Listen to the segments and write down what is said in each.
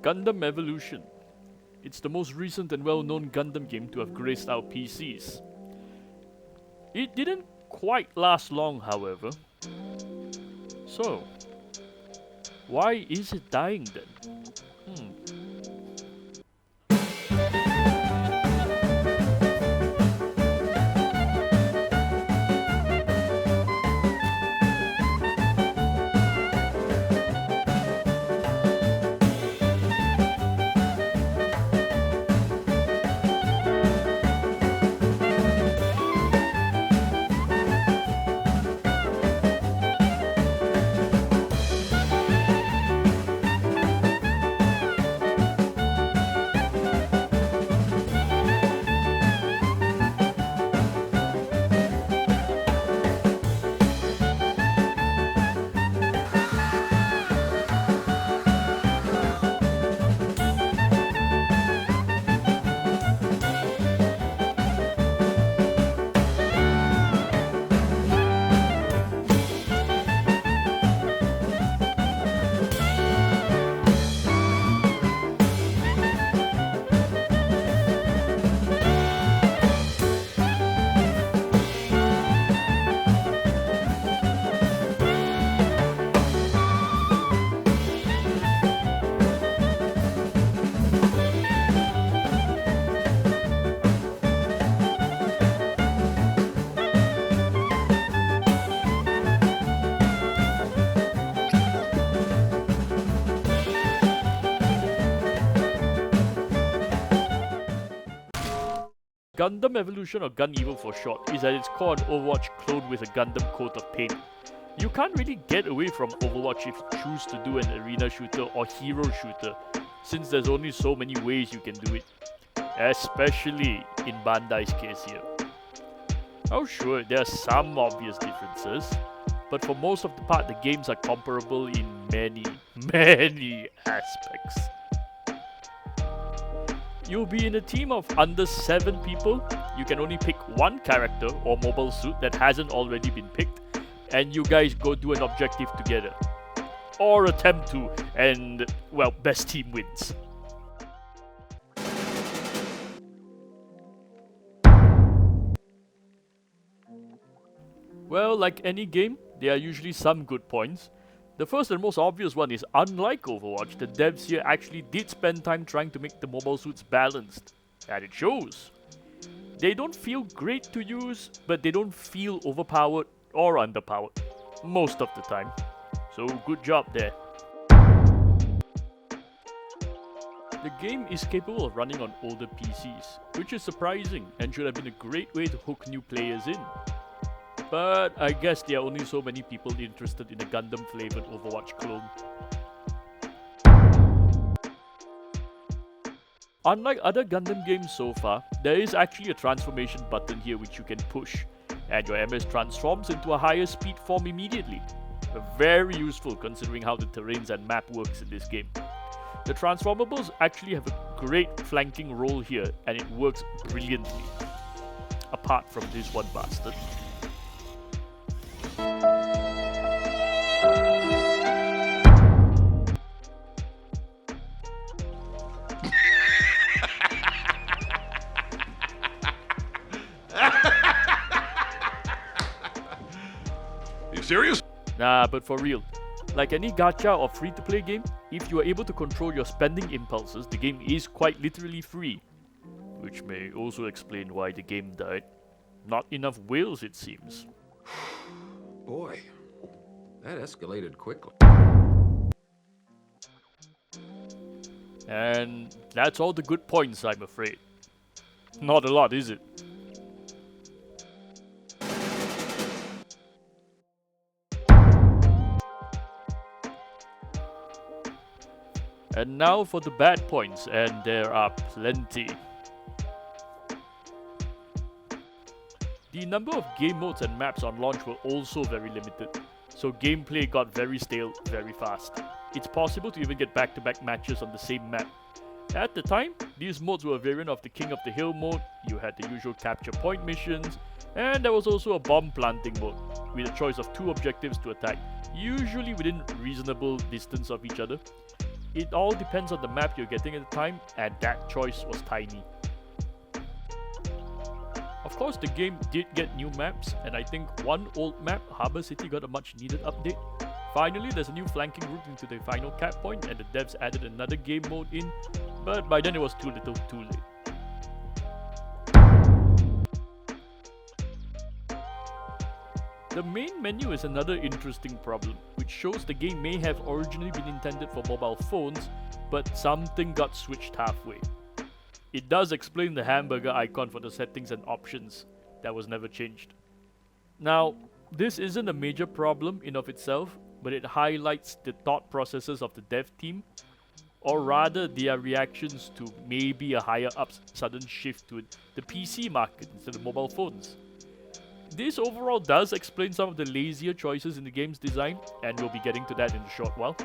Gundam Evolution. It's the most recent and well-known Gundam game to have graced our PCs. It didn't quite last long, however. So, why is it dying then? Gundam Evolution, or Gun Evil for short, is at its core an Overwatch clone with a Gundam coat of paint. You can't really get away from Overwatch if you choose to do an arena shooter or hero shooter, since there's only so many ways you can do it. Especially in Bandai's case here. Oh sure, there are some obvious differences, but for most of the part the games are comparable in many aspects. You'll be in a team of under 7 people. You can only pick one character or mobile suit that hasn't already been picked, and you guys go do an objective together. Or attempt to, and well, best team wins. Well, like any game, there are usually some good points. The first and most obvious one is, unlike Overwatch, the devs here actually did spend time trying to make the mobile suits balanced. And it shows. They don't feel great to use, but they don't feel overpowered or underpowered. Most of the time. So good job there. The game is capable of running on older PCs, which is surprising and should have been a great way to hook new players in. But I guess there are only so many people interested in a Gundam-flavoured Overwatch clone. Unlike other Gundam games so far, there is actually a transformation button here which you can push, and your MS transforms into a higher speed form immediately. Very useful considering how the terrains and map works in this game. The transformables actually have a great flanking role here, and it works brilliantly. Apart from this one bastard. You serious? Nah, but for real. Like any gacha or free-to-play game, if you are able to control your spending impulses, the game is quite literally free. Which may also explain why the game died. Not enough whales, it seems. Boy, that escalated quickly. And that's all the good points, I'm afraid. Not a lot, is it? And now for the bad points, and there are plenty. The number of game modes and maps on launch were also very limited, so gameplay got very stale very fast. It's possible to even get back-to-back matches on the same map. At the time, these modes were a variant of the King of the Hill mode. You had the usual capture point missions, and there was also a bomb planting mode, with a choice of 2 objectives to attack, usually within reasonable distance of each other. It all depends on the map you're getting at the time, and that choice was tiny. Of course, the game did get new maps, and I think one old map, Harbour City, got a much needed update. Finally, there's a new flanking route into the final cap point, and the devs added another game mode in, but by then it was too little too late. The main menu is another interesting problem, which shows the game may have originally been intended for mobile phones, but something got switched halfway. It does explain the hamburger icon for the settings and options that was never changed. Now, this isn't a major problem in of itself, but it highlights the thought processes of the dev team, or rather their reactions to maybe a higher up sudden shift to the PC market instead of mobile phones. This overall does explain some of the lazier choices in the game's design, and we'll be getting to that in a short while.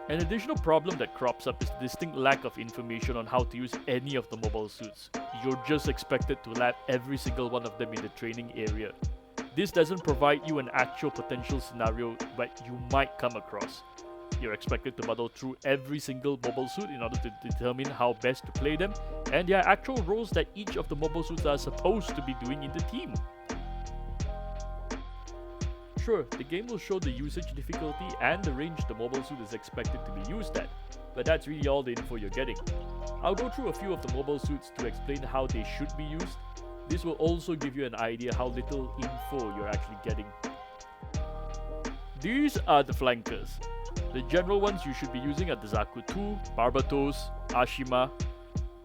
An additional problem that crops up is the distinct lack of information on how to use any of the mobile suits. You're just expected to lap every single one of them in the training area. This doesn't provide you an actual potential scenario that you might come across. You're expected to muddle through every single mobile suit in order to determine how best to play them, and there are actual roles that each of the mobile suits are supposed to be doing in the team. Sure, the game will show the usage difficulty and the range the mobile suit is expected to be used at, but that's really all the info you're getting. I'll go through a few of the mobile suits to explain how they should be used. This will also give you an idea how little info you're actually getting. These are the flankers. The general ones you should be using are the Zaku 2, Barbatos, Ashima,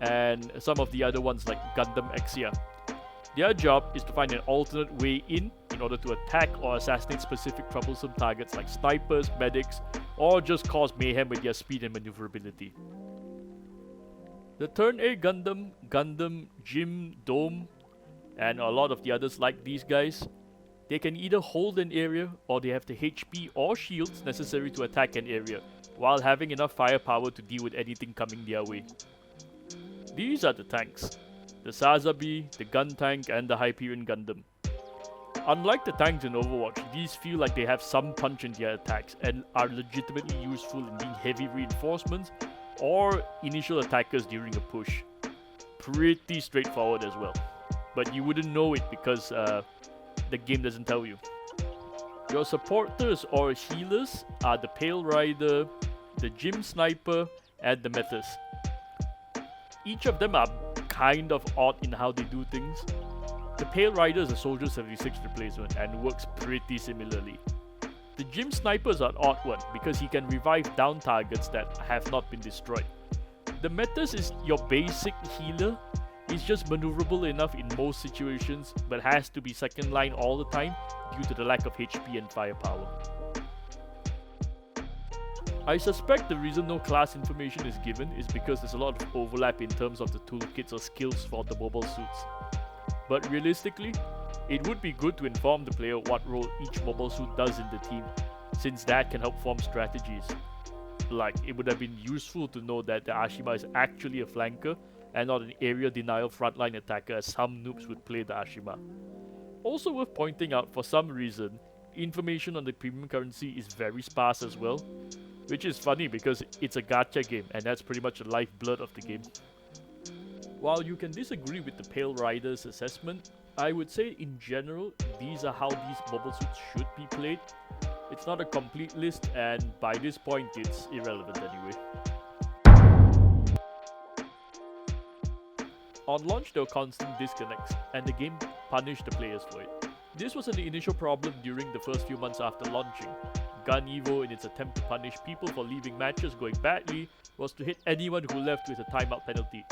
and some of the other ones like Gundam Exia. Their job is to find an alternate way in order to attack or assassinate specific troublesome targets like snipers, medics, or just cause mayhem with their speed and maneuverability. The Turn A Gundam, Gundam, Jim, Dome, and a lot of the others like these guys, they can either hold an area or they have the HP or shields necessary to attack an area, while having enough firepower to deal with anything coming their way. These are the tanks. The Sazabi, the Gun Tank, and the Hyperion Gundam. Unlike the tanks in Overwatch, these feel like they have some punch in their attacks and are legitimately useful in being heavy reinforcements or initial attackers during a push. Pretty straightforward as well, but you wouldn't know it because the game doesn't tell you. Your supporters or healers are the Pale Rider, the Gym Sniper, and the Metis. Each of them are kind of odd in how they do things. The Pale Rider is a Soldier 76 replacement and works pretty similarly. The Gym Sniper is an odd one because he can revive down targets that have not been destroyed. The Metis is your basic healer. He's just maneuverable enough in most situations, but has to be second line all the time due to the lack of HP and firepower. I suspect the reason no class information is given is because there's a lot of overlap in terms of the toolkits or skills for the mobile suits. But realistically, it would be good to inform the player what role each mobile suit does in the team, since that can help form strategies. Like, it would have been useful to know that the Ashima is actually a flanker and not an area denial frontline attacker as some noobs would play the Ashima. Also worth pointing out, for some reason, information on the premium currency is very sparse as well, which is funny because it's a gacha game and that's pretty much the lifeblood of the game. While you can disagree with the Pale Rider's assessment, I would say in general, these are how these mobile suits should be played. It's not a complete list, and by this point it's irrelevant anyway. On launch there were constant disconnects, and the game punished the players for it. This was an initial problem during the first few months after launching. Gun Evo, in its attempt to punish people for leaving matches going badly, was to hit anyone who left with a timeout penalty.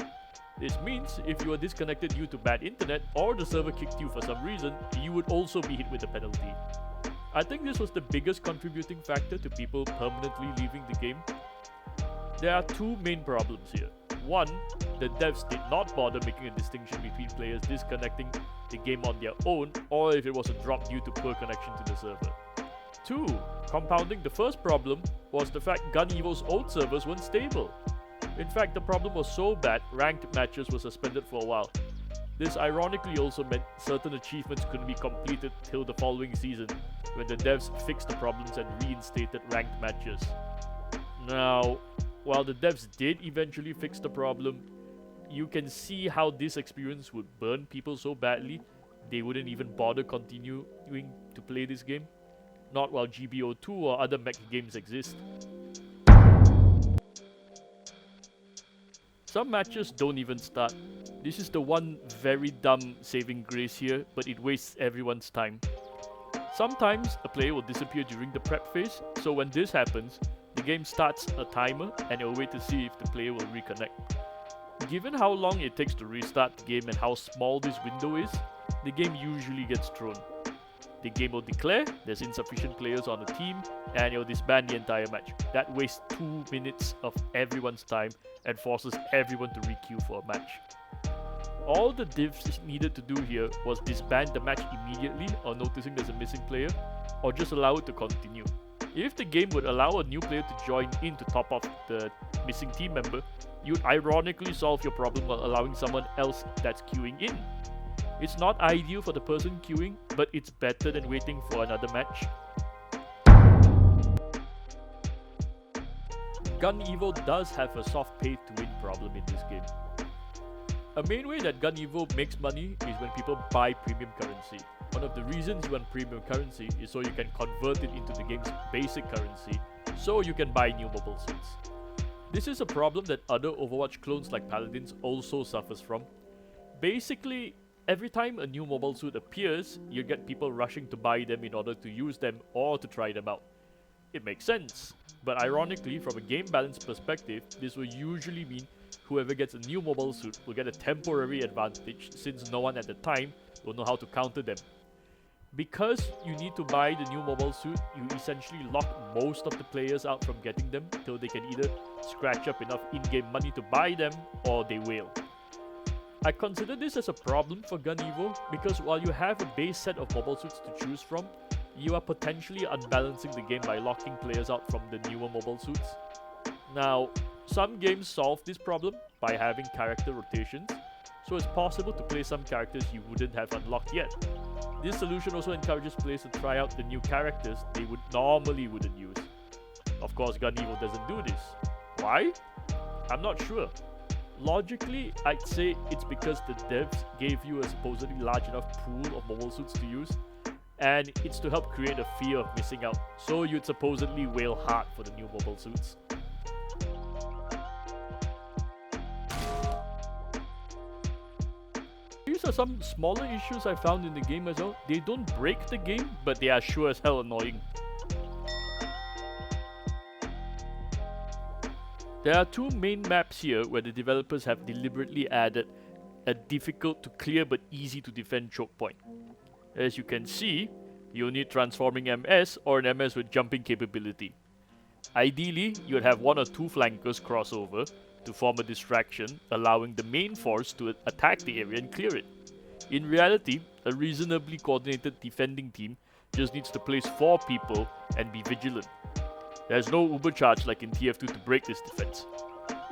This means if you were disconnected due to bad internet or the server kicked you for some reason, you would also be hit with a penalty. I think this was the biggest contributing factor to people permanently leaving the game. There are two main problems here. One, the devs did not bother making a distinction between players disconnecting the game on their own or if it was a drop due to poor connection to the server. Two, compounding the first problem was the fact Gun Evo's own servers weren't stable. In fact, the problem was so bad, ranked matches were suspended for a while. This ironically also meant certain achievements couldn't be completed till the following season, when the devs fixed the problems and reinstated ranked matches. Now, while the devs did eventually fix the problem, you can see how this experience would burn people so badly they wouldn't even bother continuing to play this game. Not while GBO2 or other mech games exist. Some matches don't even start. This is the one very dumb saving grace here, but it wastes everyone's time. Sometimes a player will disappear during the prep phase, so when this happens, the game starts a timer and it will wait to see if the player will reconnect. Given how long it takes to restart the game and how small this window is, the game usually gets thrown. The game will declare there's insufficient players on the team and it will disband the entire match. That wastes 2 minutes of everyone's time and forces everyone to requeue for a match. All the devs needed to do here was disband the match immediately on noticing there's a missing player, or just allow it to continue. If the game would allow a new player to join in to top off the missing team member, you'd ironically solve your problem while allowing someone else that's queuing in. It's not ideal for the person queuing, but it's better than waiting for another match. Gun Evo does have a soft pay to win problem in this game. A main way that Gun Evo makes money is when people buy premium currency. One of the reasons you want premium currency is so you can convert it into the game's basic currency, so you can buy new mobile suits. This is a problem that other Overwatch clones like Paladins also suffers from. Basically, every time a new mobile suit appears, you get people rushing to buy them in order to use them or to try them out. It makes sense, but ironically, from a game balance perspective, this will usually mean whoever gets a new mobile suit will get a temporary advantage since no one at the time will know how to counter them. Because you need to buy the new mobile suit, you essentially lock most of the players out from getting them till they can either scratch up enough in-game money to buy them or they wail. I consider this as a problem for Gun Evo because while you have a base set of mobile suits to choose from, you are potentially unbalancing the game by locking players out from the newer mobile suits. Now, some games solve this problem by having character rotations, so it's possible to play some characters you wouldn't have unlocked yet. This solution also encourages players to try out the new characters they normally wouldn't use. Of course, Gun Evo doesn't do this. Why? I'm not sure. Logically, I'd say it's because the devs gave you a supposedly large enough pool of mobile suits to use, and it's to help create a fear of missing out, so you'd supposedly wail hard for the new mobile suits. These are some smaller issues I found in the game as well. They don't break the game, but they are sure as hell annoying. There are two main maps here where the developers have deliberately added a difficult to clear but easy to defend choke point. As you can see, you'll need transforming MS or an MS with jumping capability. Ideally, you'd have one or two flankers cross over to form a distraction, allowing the main force to attack the area and clear it. In reality, a reasonably coordinated defending team just needs to place 4 people and be vigilant. There's no uber charge like in TF2 to break this defense.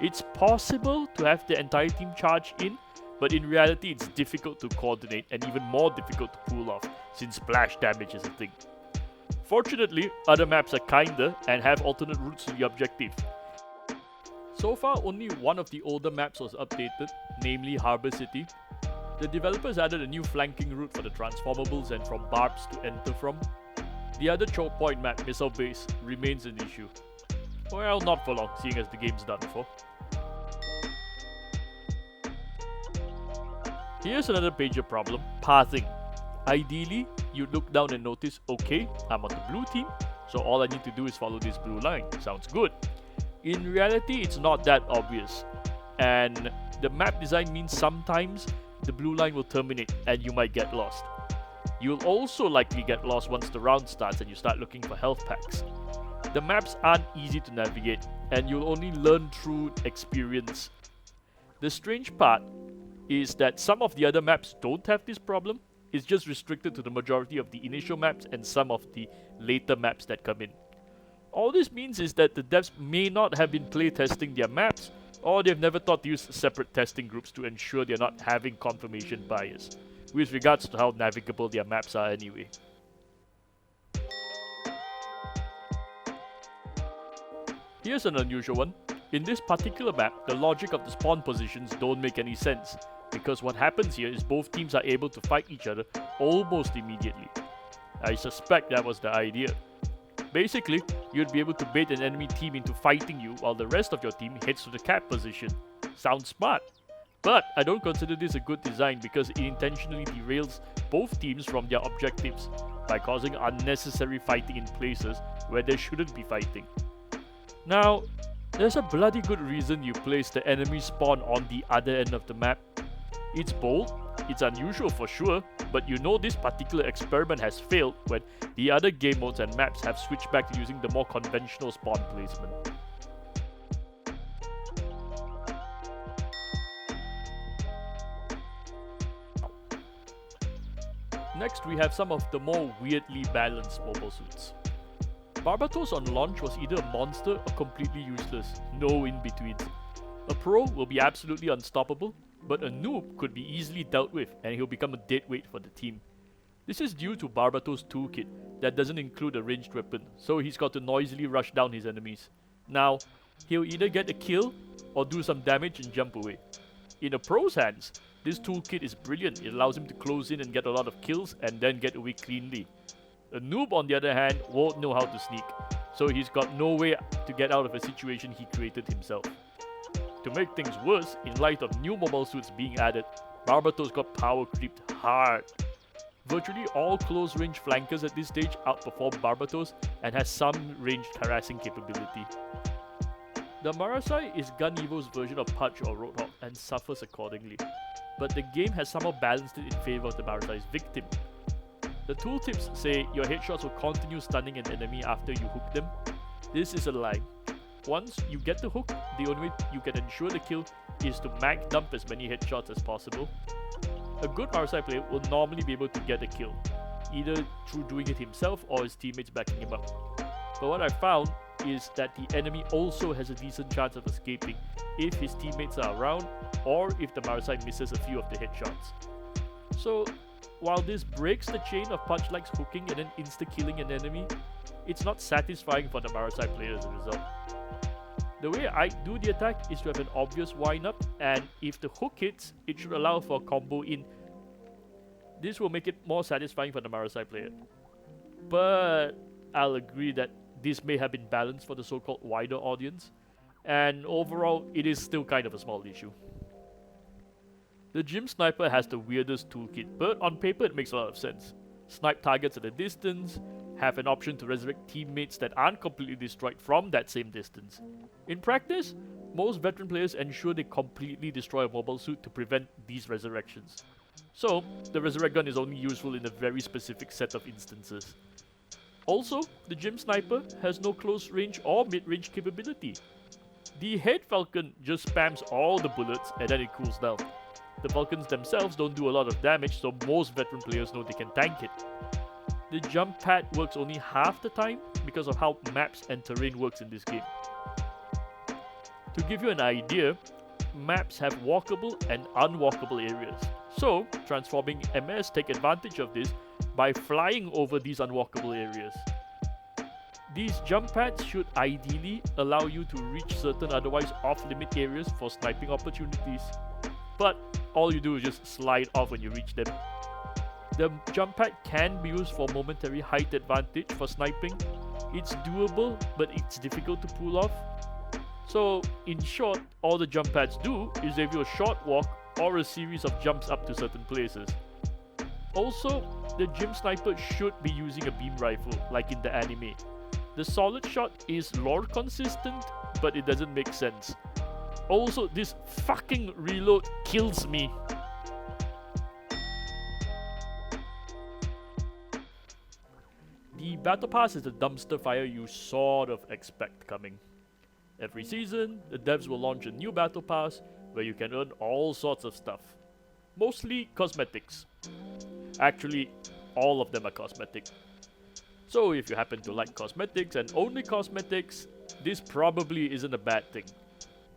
It's possible to have the entire team charge in, but in reality it's difficult to coordinate and even more difficult to pull off since splash damage is a thing. Fortunately, other maps are kinder and have alternate routes to the objective. So far, only one of the older maps was updated, namely Harbour City. The developers added a new flanking route for the transformables and from barbs to enter from. The other choke point map, Missile Base, remains an issue. Well, not for long, seeing as the game's done for. Here's another major problem, pathing. Ideally, you'd look down and notice, okay, I'm on the blue team, so all I need to do is follow this blue line. Sounds good. In reality, it's not that obvious, and the map design means sometimes the blue line will terminate and you might get lost. You'll also likely get lost once the round starts and you start looking for health packs. The maps aren't easy to navigate, and you'll only learn through experience. The strange part is that some of the other maps don't have this problem. It's just restricted to the majority of the initial maps and some of the later maps that come in. All this means is that the devs may not have been playtesting their maps, Or they've never thought to use separate testing groups to ensure they're not having confirmation bias, with regards to how navigable their maps are anyway. Here's an unusual one. In this particular map, the logic of the spawn positions don't make any sense, because what happens here is both teams are able to fight each other almost immediately. I suspect that was the idea. Basically, you'd be able to bait an enemy team into fighting you while the rest of your team heads to the cap position. Sounds smart. But I don't consider this a good design because it intentionally derails both teams from their objectives by causing unnecessary fighting in places where there shouldn't be fighting. Now, there's a bloody good reason you place the enemy spawn on the other end of the map. It's bold, it's unusual for sure, but you know this particular experiment has failed when the other game modes and maps have switched back to using the more conventional spawn placement. Next, we have some of the more weirdly balanced mobile suits. Barbatos on launch was either a monster or completely useless, no in-betweens. A pro will be absolutely unstoppable, but a noob could be easily dealt with and he'll become a deadweight for the team. This is due to Barbatos' toolkit that doesn't include a ranged weapon, so he's got to noisily rush down his enemies. Now, he'll either get a kill or do some damage and jump away. In a pro's hands, this toolkit is brilliant. It allows him to close in and get a lot of kills and then get away cleanly. A noob, on the other hand, won't know how to sneak, so he's got no way to get out of a situation he created himself. To make things worse, in light of new mobile suits being added, Barbatos got power creeped hard. Virtually all close-range flankers at this stage outperform Barbatos and has some ranged harassing capability. The Marasai is Gun Evo's version of Pudge or Roadhog and suffers accordingly, but the game has somehow balanced it in favor of the Marasai's victim. The tooltips say your headshots will continue stunning an enemy after you hook them. This is a lie. Once you get the hook, the only way you can ensure the kill is to mag dump as many headshots as possible. A good RSI player will normally be able to get a kill, either through doing it himself or his teammates backing him up. But what I found is that the enemy also has a decent chance of escaping if his teammates are around or if the Marasai misses a few of the headshots. So, while this breaks the chain of Punch-likes hooking and then insta-killing an enemy, it's not satisfying for the Marasai player as a result. The way I do the attack is to have an obvious wind-up, and if the hook hits, it should allow for a combo in. This will make it more satisfying for the Marasai player. But I'll agree that this may have been balanced for the so-called wider audience, and overall, it is still kind of a small issue. The Gym Sniper has the weirdest toolkit, but on paper it makes a lot of sense. Snipe targets at a distance, have an option to resurrect teammates that aren't completely destroyed from that same distance. In practice, most veteran players ensure they completely destroy a mobile suit to prevent these resurrections. So, the Resurrect Gun is only useful in a very specific set of instances. Also, the Gym Sniper has no close range or mid-range capability. The Head Falcon just spams all the bullets and then it cools down. The Falcons themselves don't do a lot of damage, so most veteran players know they can tank it. The jump pad works only half the time because of how maps and terrain works in this game. To give you an idea, maps have walkable and unwalkable areas. So, transforming MS take advantage of this by flying over these unwalkable areas. These jump pads should ideally allow you to reach certain otherwise off-limit areas for sniping opportunities. But all you do is just slide off when you reach them. The jump pad can be used for momentary height advantage for sniping. It's doable, but it's difficult to pull off. So, in short, all the jump pads do is give you a short walk or a series of jumps up to certain places. Also, the Gym Sniper should be using a beam rifle, like in the anime. The solid shot is lore consistent, but it doesn't make sense. Also, this fucking reload kills me. The Battle Pass is the dumpster fire you sort of expect coming. Every season, the devs will launch a new Battle Pass where you can earn all sorts of stuff. Mostly cosmetics. Actually, all of them are cosmetic. So if you happen to like cosmetics and only cosmetics, this probably isn't a bad thing.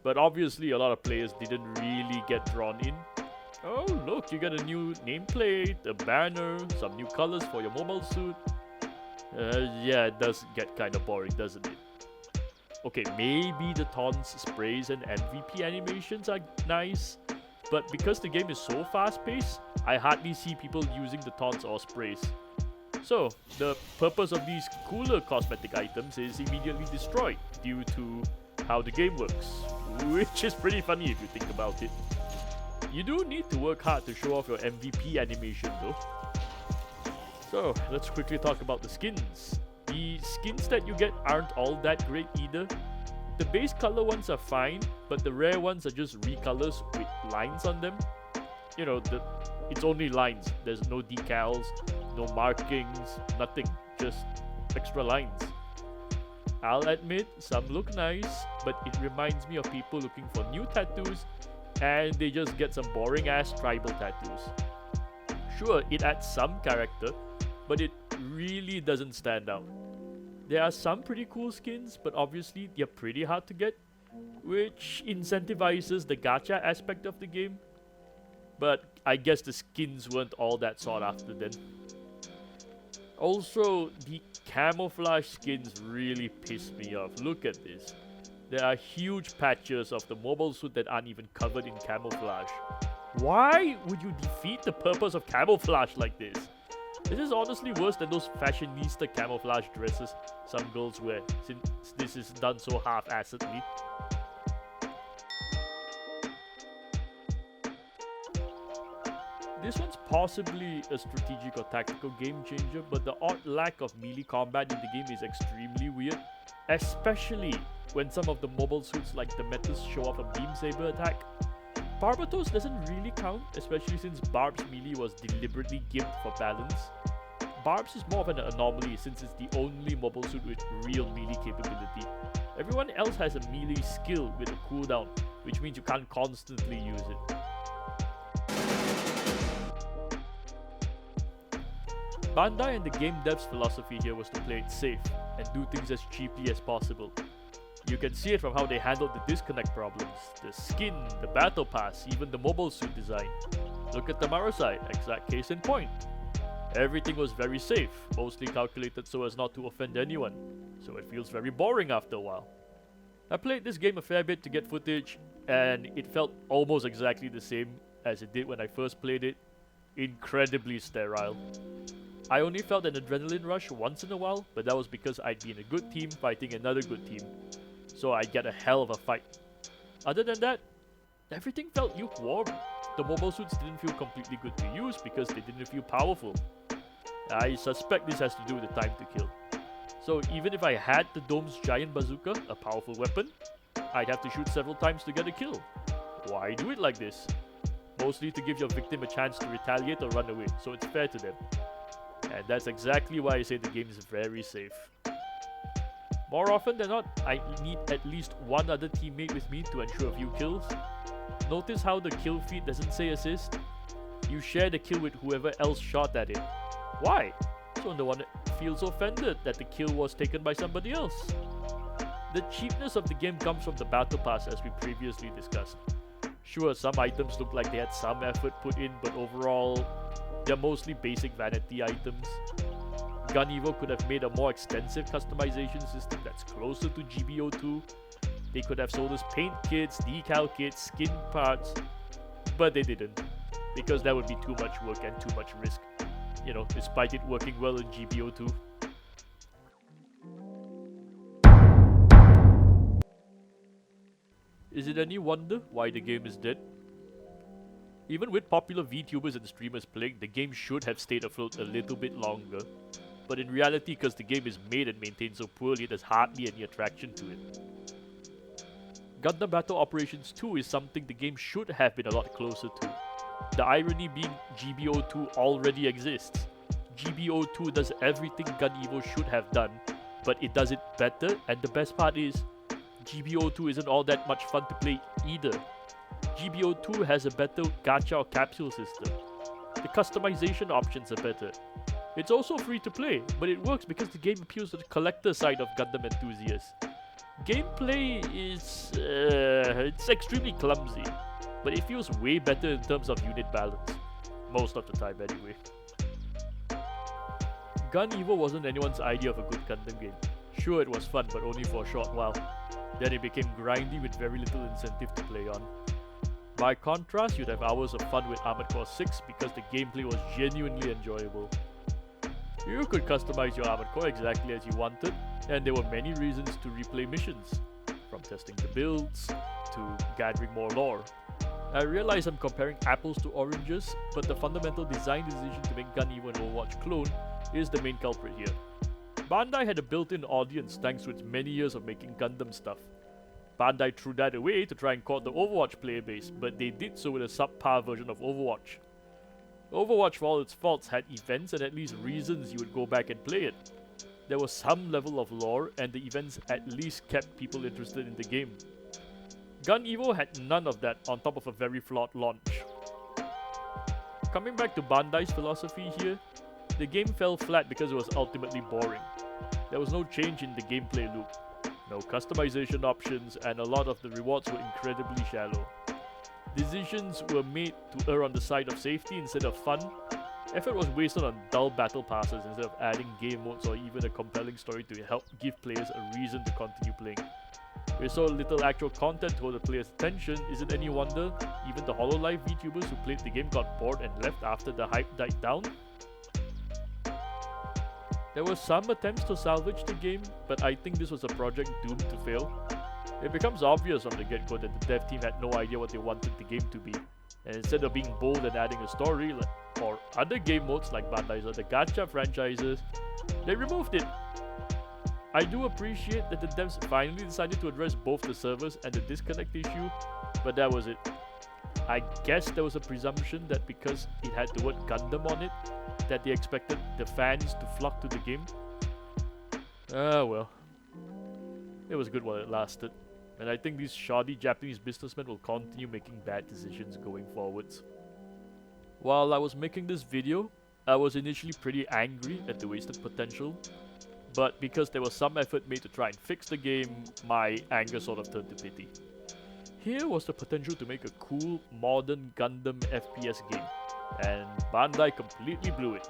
But obviously a lot of players didn't really get drawn in. Oh look, you get a new nameplate, a banner, some new colors for your mobile suit. Yeah, it does get kinda boring, doesn't it? Okay, maybe the taunts, sprays and MVP animations are nice, but because the game is so fast-paced, I hardly see people using the taunts or sprays. So, the purpose of these cooler cosmetic items is immediately destroyed due to how the game works, which is pretty funny if you think about it. You do need to work hard to show off your MVP animation though. So, let's quickly talk about the skins. The skins that you get aren't all that great either. The base color ones are fine, but the rare ones are just recolors with lines on them. You know, it's only lines. There's no decals, no markings, nothing. Just extra lines. I'll admit, some look nice, but it reminds me of people looking for new tattoos and they just get some boring ass tribal tattoos. Sure, it adds some character, but it really doesn't stand out. There are some pretty cool skins, but obviously they're pretty hard to get, which incentivizes the gacha aspect of the game. But I guess the skins weren't all that sought after then. Also, the camouflage skins really piss me off. Look at this. There are huge patches of the mobile suit that aren't even covered in camouflage. Why would you defeat the purpose of camouflage like this? This is honestly worse than those fashionista camouflage dresses some girls wear, since this is done so half-assedly. This one's possibly a strategic or tactical game changer, but the odd lack of melee combat in the game is extremely weird, especially when some of the mobile suits like the Metas show off a beam saber attack. Barbatos doesn't really count, especially since Barb's melee was deliberately gimped for balance. Barb's is more of an anomaly since it's the only mobile suit with real melee capability. Everyone else has a melee skill with a cooldown, which means you can't constantly use it. Bandai and the game dev's philosophy here was to play it safe and do things as cheaply as possible. You can see it from how they handled the disconnect problems, the skin, the battle pass, even the mobile suit design. Look at the Marasai, exact case in point. Everything was very safe, mostly calculated so as not to offend anyone, so it feels very boring after a while. I played this game a fair bit to get footage, and it felt almost exactly the same as it did when I first played it. Incredibly sterile. I only felt an adrenaline rush once in a while, but that was because I'd be in a good team fighting another good team, so I'd get a hell of a fight. Other than that, everything felt lukewarm. The mobile suits didn't feel completely good to use because they didn't feel powerful. I suspect this has to do with the time to kill. So even if I had the Dome's giant bazooka, a powerful weapon, I'd have to shoot several times to get a kill. Why do it like this? Mostly to give your victim a chance to retaliate or run away, so it's fair to them. And that's exactly why I say the game is very safe. More often than not, I need at least one other teammate with me to ensure a few kills. Notice how the kill feed doesn't say assist? You share the kill with whoever else shot at it. Why? So no one feels offended that the kill was taken by somebody else. The cheapness of the game comes from the battle pass, as we previously discussed. Sure, some items look like they had some effort put in, but overall, they're mostly basic vanity items. Gun Evo could have made a more extensive customization system that's closer to GBO2. They could have sold us paint kits, decal kits, skin parts, but they didn't, because that would be too much work and too much risk, you know, despite it working well in GBO2. Is it any wonder why the game is dead? Even with popular VTubers and streamers playing, the game should have stayed afloat a little bit longer. But in reality, because the game is made and maintained so poorly, there's hardly any attraction to it. Gundam Battle Operations 2 is something the game should have been a lot closer to. The irony being GBO2 already exists. GBO2 does everything Gun Evo should have done, but it does it better, and the best part is, GBO2 isn't all that much fun to play either. GBO2 has a better gacha or capsule system. The customization options are better. It's also free to play, but it works because the game appeals to the collector side of Gundam enthusiasts. Gameplay is it's extremely clumsy, but it feels way better in terms of unit balance. Most of the time anyway. Gun Evo wasn't anyone's idea of a good Gundam game. Sure, it was fun, but only for a short while. Then it became grindy with very little incentive to play on. By contrast, you'd have hours of fun with Armored Core 6 because the gameplay was genuinely enjoyable. You could customize your Armored Core exactly as you wanted, and there were many reasons to replay missions, from testing the builds to gathering more lore. I realize I'm comparing apples to oranges, but the fundamental design decision to make Gun Evo an Overwatch clone is the main culprit here. Bandai had a built-in audience thanks to its many years of making Gundam stuff. Bandai threw that away to try and court the Overwatch player base, but they did so with a subpar version of Overwatch. Overwatch, for all its faults, had events and at least reasons you would go back and play it. There was some level of lore, and the events at least kept people interested in the game. Gun Evo had none of that on top of a very flawed launch. Coming back to Bandai's philosophy here, the game fell flat because it was ultimately boring. There was no change in the gameplay loop, no customization options, and a lot of the rewards were incredibly shallow. Decisions were made to err on the side of safety instead of fun. Effort was wasted on dull battle passes instead of adding game modes or even a compelling story to help give players a reason to continue playing. With so little actual content to hold the player's attention, is it any wonder even the HoloLive VTubers who played the game got bored and left after the hype died down? There were some attempts to salvage the game, but I think this was a project doomed to fail. It becomes obvious from the get-go that the dev team had no idea what they wanted the game to be, and instead of being bold and adding a story or other game modes like Bandai's other gacha franchises, they removed it. I do appreciate that the devs finally decided to address both the servers and the disconnect issue, but that was it. I guess there was a presumption that because it had the word Gundam on it, that they expected the fans to flock to the game. Well. It was good while it lasted, and I think these shoddy Japanese businessmen will continue making bad decisions going forwards. While I was making this video, I was initially pretty angry at the wasted potential, but because there was some effort made to try and fix the game, my anger sort of turned to pity. Here was the potential to make a cool, modern Gundam FPS game, and Bandai completely blew it.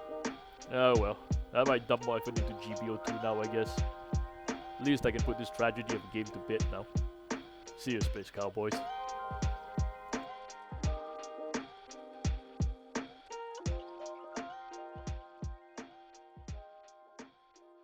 Oh well, I might dump more effort into GBO2 now, I guess. At least I can put this tragedy of a game to bed now. See you, Space Cowboys.